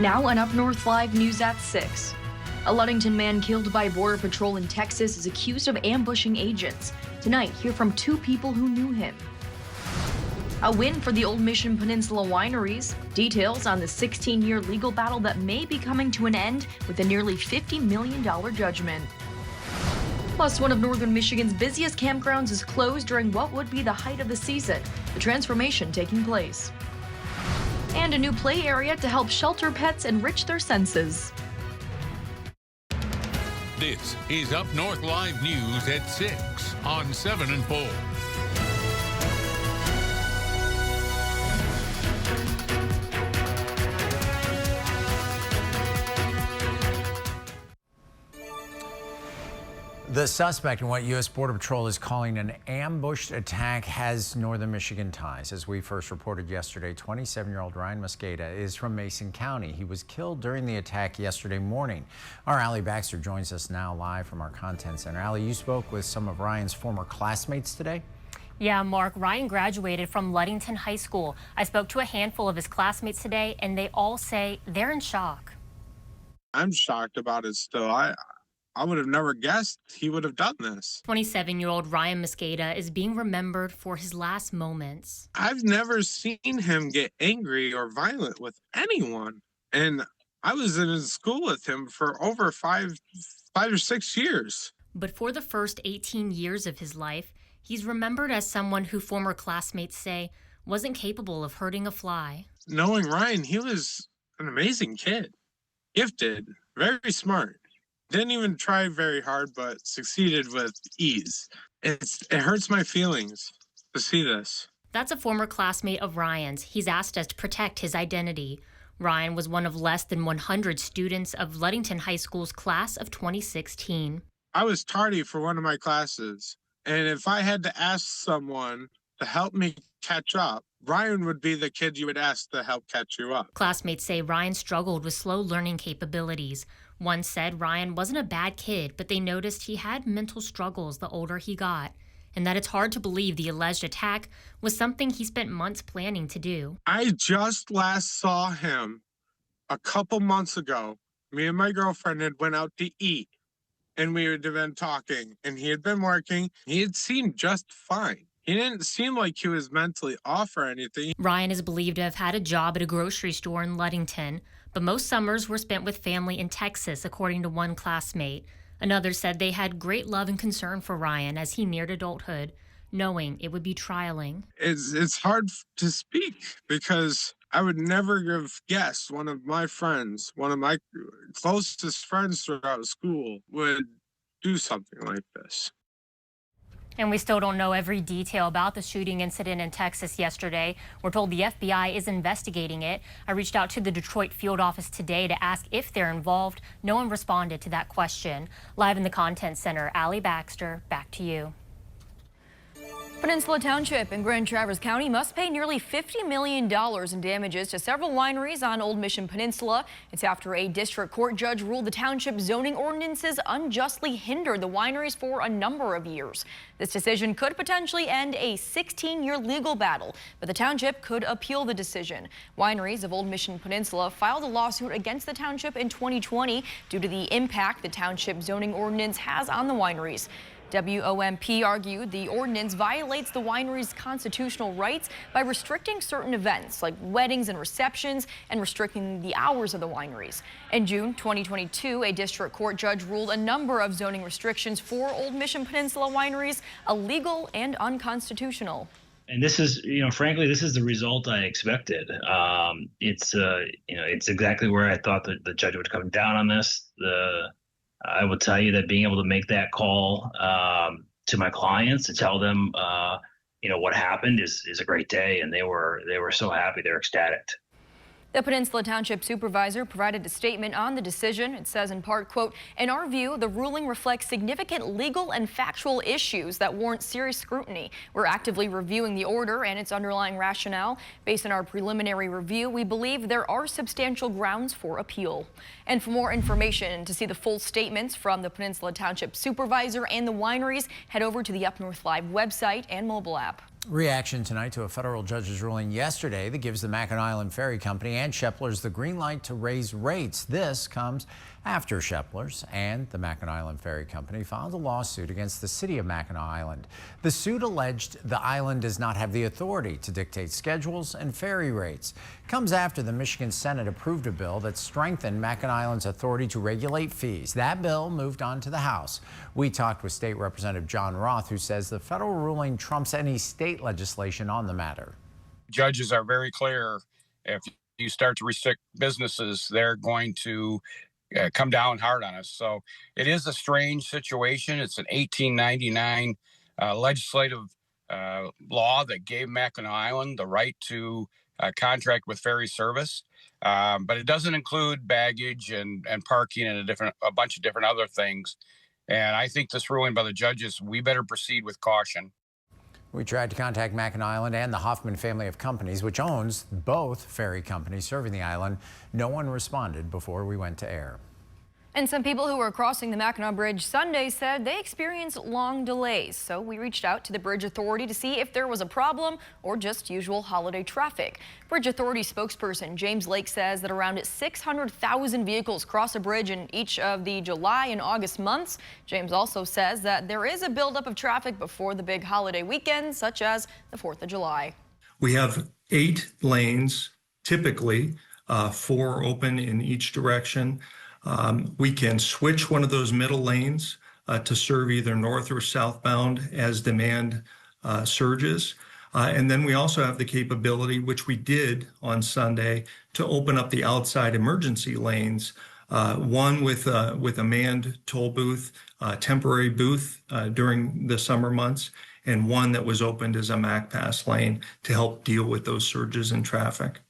Now on Up North Live News at 6. A Ludington man killed by Border Patrol in Texas is accused of ambushing agents. Tonight, hear from two people who knew him. A win for the Old Mission Peninsula wineries. Details on the 16-year legal battle that may be coming to an end with a nearly $50 million judgment. Plus, one of northern Michigan's busiest campgrounds is closed during what would be the height of the season, the transformation taking place. And a new play area to help shelter pets enrich their senses. This is Up North Live News at 6 on 7 and 4. The suspect in what U.S. Border Patrol is calling an ambushed attack has northern Michigan ties. As we first reported yesterday, 27-year-old Ryan Mosqueda is from Mason County. He was killed during the attack yesterday morning. Our Allie Baxter joins us now live from our content center. Allie, you spoke with some of Ryan's former classmates today? Yeah, Mark, Ryan graduated from Ludington High School. I spoke to a handful of his classmates today, and they all say they're in shock. I'm shocked about it still. I would have never guessed he would have done this. 27-year-old Ryan Mosqueda is being remembered for his last moments. I've never seen him get angry or violent with anyone. And I was in school with him for over five or 6 years. But for the first 18 years of his life, he's remembered as someone who former classmates say wasn't capable of hurting a fly. Knowing Ryan, he was an amazing kid. Gifted, very smart. Didn't even try very hard, but succeeded with ease. It hurts my feelings to see this. That's a former classmate of Ryan's. He's asked us to protect his identity. Ryan was one of less than 100 students of Ludington High School's class of 2016. I was tardy for one of my classes, and if I had to ask someone to help me catch up, Ryan would be the kid you would ask to help catch you up. Classmates say Ryan struggled with slow learning capabilities. One said Ryan wasn't a bad kid, but they noticed he had mental struggles the older he got, and that it's hard to believe the alleged attack was something he spent months planning to do. I just last saw him a couple months ago. Me and my girlfriend had went out to eat, and we had been talking, and he had been working. He had seemed just fine. He didn't seem like he was mentally off or anything. Ryan is believed to have had a job at a grocery store in Ludington, but most summers were spent with family in Texas, according to one classmate. Another said they had great love and concern for Ryan as he neared adulthood, knowing it would be trialing. It's hard to speak because I would never have guessed one of my friends, one of my closest friends throughout school, would do something like this. And we still don't know every detail about the shooting incident in Texas yesterday. We're told the FBI is investigating it. I reached out to the Detroit field office today to ask if they're involved. No one responded to that question. Live in the Content Center, Allie Baxter, back to you. Peninsula Township in Grand Traverse County must pay nearly $50 million in damages to several wineries on Old Mission Peninsula. It's after a district court judge ruled the township's zoning ordinances unjustly hindered the wineries for a number of years. This decision could potentially end a 16-year legal battle, but the township could appeal the decision. Wineries of Old Mission Peninsula filed a lawsuit against the township in 2020 due to the impact the township zoning ordinance has on the wineries. WOMP argued the ordinance violates the winery's constitutional rights by restricting certain events like weddings and receptions and restricting the hours of the wineries. In June 2022, a district court judge ruled a number of zoning restrictions for Old Mission Peninsula wineries illegal and unconstitutional. And this is, frankly, this is the result I expected. It's exactly where I thought that the judge would come down on this. I will tell you that being able to make that call to my clients to tell them, what happened is a great day, and they were so happy, they're ecstatic. The Peninsula Township Supervisor provided a statement on the decision. It says in part, quote, "In our view, the ruling reflects significant legal and factual issues that warrant serious scrutiny. We're actively reviewing the order and its underlying rationale. Based on our preliminary review, we believe there are substantial grounds for appeal." And for more information, to see the full statements from the Peninsula Township Supervisor and the wineries, head over to the UpNorthLive website and mobile app. Reaction tonight to a federal judge's ruling yesterday that gives the Mackinac Ferry Company and Sheplers the green light to raise rates. This comes after Sheplers and the Mackinac Ferry Company filed a lawsuit against the city of Mackinac Island. The suit alleged the island does not have the authority to dictate schedules and ferry rates. It comes after the Michigan Senate approved a bill that strengthened Mackinac Island's authority to regulate fees. That bill moved on to the House. We talked with State Representative John Roth, who says the federal ruling trumps any state legislation on the matter. Judges are very clear. If you start to restrict businesses, they're going to come down hard on us. So it is a strange situation. It's an 1899 legislative law that gave Mackinac Island the right to contract with ferry service, but it doesn't include baggage and parking and a bunch of different other things. And I think this ruling by the judges, we better proceed with caution. We tried to contact Mackinac Island and the Hoffman family of companies, which owns both ferry companies serving the island. No one responded before we went to air. And some people who were crossing the Mackinac Bridge Sunday said they experienced long delays. So we reached out to the Bridge Authority to see if there was a problem or just usual holiday traffic. Bridge Authority spokesperson James Lake says that around 600,000 vehicles cross a bridge in each of the July and August months. James also says that there is a buildup of traffic before the big holiday weekend, such as the 4th of July. We have 8 lanes, typically 4 open in each direction. We can switch one of those middle lanes to serve either north or southbound as demand surges. And then we also have the capability, which we did on Sunday, to open up the outside emergency lanes, one with a manned toll booth, temporary booth during the summer months, and one that was opened as a MacPass lane to help deal with those surges in traffic.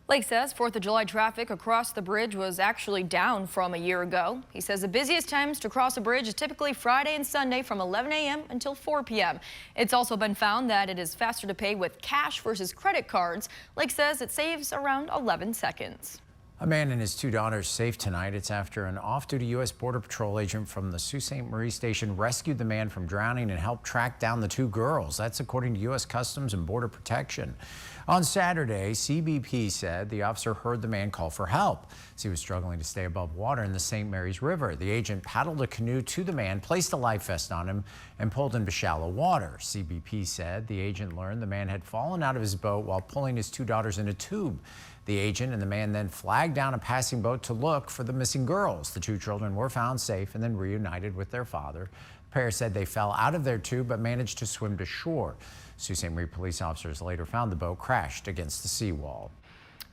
Lake says 4th of July traffic across the bridge was actually down from a year ago. He says the busiest times to cross a bridge is typically Friday and Sunday from 11 a.m. until 4 p.m. It's also been found that it is faster to pay with cash versus credit cards. Lake says it saves around 11 seconds. A man and his 2 daughters safe tonight. It's after an off-duty U.S. Border Patrol agent from the Sault Ste. Marie station rescued the man from drowning and helped track down the 2 girls. That's according to U.S. Customs and Border Protection. On Saturday, CBP said the officer heard the man call for help as he was struggling to stay above water in the St. Mary's River. The agent paddled a canoe to the man, placed a life vest on him, and pulled into shallow water. CBP said the agent learned the man had fallen out of his boat while pulling his 2 daughters in a tube. The agent and the man then flagged down a passing boat to look for the missing girls. The 2 children were found safe and then reunited with their father. The pair said they fell out of their tube but managed to swim to shore. Sault Ste. Marie police officers later found the boat crashed against the seawall.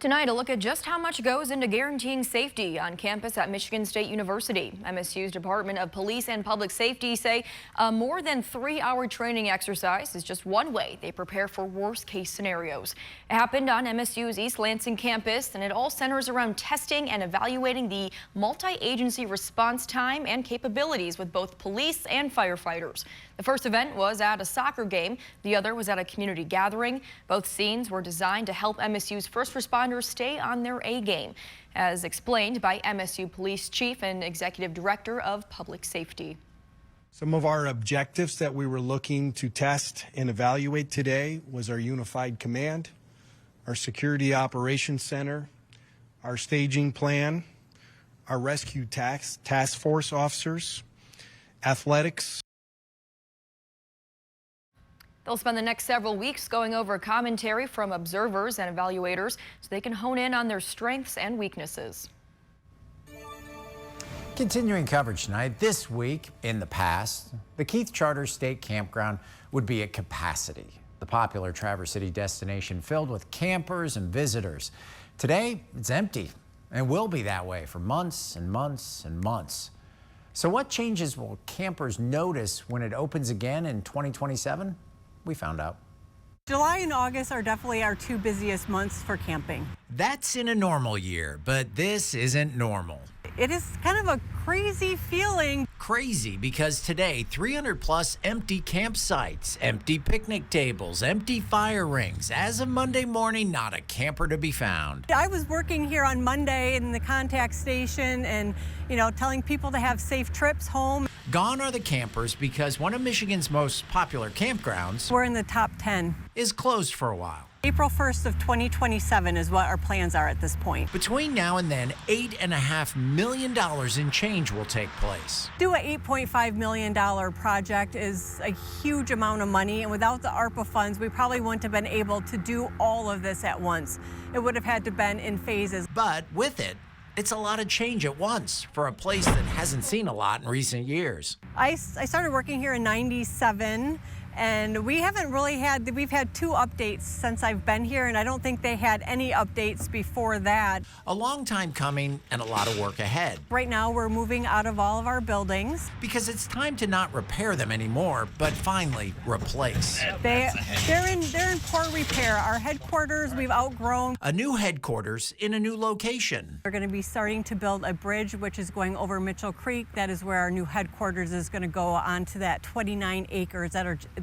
Tonight, a look at just how much goes into guaranteeing safety on campus at Michigan State University. MSU's Department of Police and Public Safety say a more than 3-hour training exercise is just one way they prepare for worst-case scenarios. It happened on MSU's East Lansing campus, and it all centers around testing and evaluating the multi-agency response time and capabilities with both police and firefighters. The first event was at a soccer game. The other was at a community gathering. Both scenes were designed to help MSU's first responders stay on their A game, as explained by MSU Police Chief and Executive Director of Public Safety. Some of our objectives that we were looking to test and evaluate today was our unified command, our security operations center, our staging plan, our rescue task force officers, athletics. They'll spend the next several weeks going over commentary from observers and evaluators so they can hone in on their strengths and weaknesses. Continuing coverage tonight. This week, in the past, the Keith Charter State Campground would be at capacity. The popular Traverse City destination filled with campers and visitors. Today, it's empty and will be that way for months and months and months. So what changes will campers notice when it opens again in 2027? We found out. July and August are definitely our 2 busiest months for camping. That's in a normal year, but this isn't normal. It is kind of a crazy feeling. crazy because today 300 plus empty campsites, empty picnic tables, empty fire rings. As of Monday morning, not a camper to be found. I was working here on Monday in the contact station and, telling people to have safe trips home. Gone are the campers because one of Michigan's most popular campgrounds, We're in the top 10. is closed for a while. April 1st of 2027 is what our plans are at this point. Between now and then, $8.5 million in change will take place. Do a $8.5 million project is a huge amount of money, and without the ARPA funds, we probably wouldn't have been able to do all of this at once. It would have had to been in phases. But with it, it's a lot of change at once for a place that hasn't seen a lot in recent years. I started working here in '97. And we've had 2 updates since I've been here, and I don't think they had any updates before that. A long time coming and a lot of work ahead. Right now, we're moving out of all of our buildings. Because it's time to not repair them anymore, but finally replace. They're in poor repair. Our headquarters, we've outgrown. A new headquarters in a new location. We're going to be starting to build a bridge, which is going over Mitchell Creek. That is where our new headquarters is going to go onto that 29 acres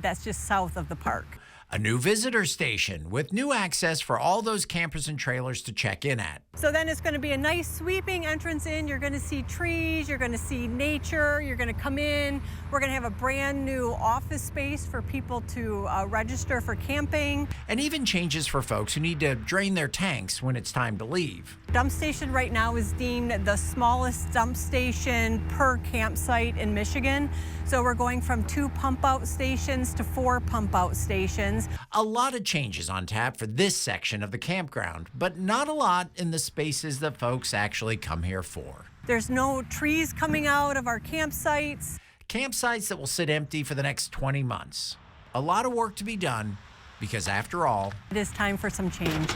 that's just south of the park. A new visitor station with new access for all those campers and trailers to check in at. So then it's going to be a nice sweeping entrance in. You're going to see trees, you're going to see nature, you're going to come in. We're going to have a brand new office space for people to register for camping. And even changes for folks who need to drain their tanks when it's time to leave. Dump station right now is deemed the smallest dump station per campsite in Michigan. So we're going from 2 pump out stations to 4 pump out stations. A lot of changes on tap for this section of the campground, but not a lot in the spaces that folks actually come here for. There's no trees coming out of our campsites. Campsites that will sit empty for the next 20 months. A lot of work to be done because after all, it is time for some change.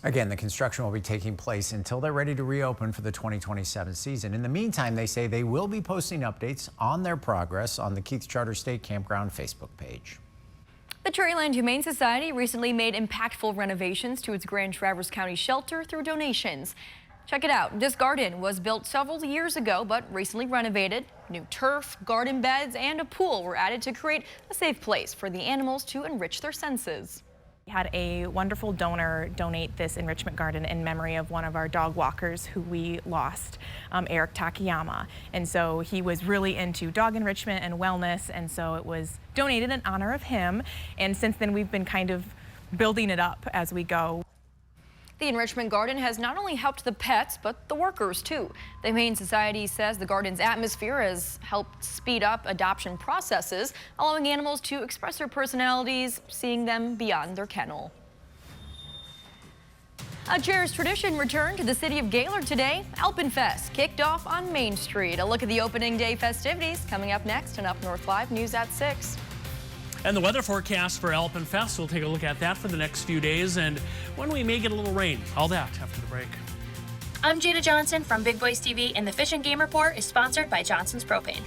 Again, the construction will be taking place until they're ready to reopen for the 2027 season. In the meantime, they say they will be posting updates on their progress on the Keith Charter State Campground Facebook page. The Cherryland Humane Society recently made impactful renovations to its Grand Traverse County shelter through donations. Check it out. This garden was built several years ago, but recently renovated. New turf, garden beds, and a pool were added to create a safe place for the animals to enrich their senses. We had a wonderful donor donate this enrichment garden in memory of one of our dog walkers who we lost, Eric Takayama. And so he was really into dog enrichment and wellness, and so it was donated in honor of him. And since then, we've been kind of building it up as we go. The enrichment garden has not only helped the pets, but the workers too. The Humane Society says the garden's atmosphere has helped speed up adoption processes, allowing animals to express their personalities, seeing them beyond their kennel. A cherished tradition returned to the city of Gaylord today. Alpenfest kicked off on Main Street. A look at the opening day festivities coming up next on UpNorthLive News at 6. And the weather forecast for Alpenfest, we'll take a look at that for the next few days and when we may get a little rain. All that after the break. I'm Jada Johnson from Big Boys TV, and the Fish and Game Report is sponsored by Johnson's Propane.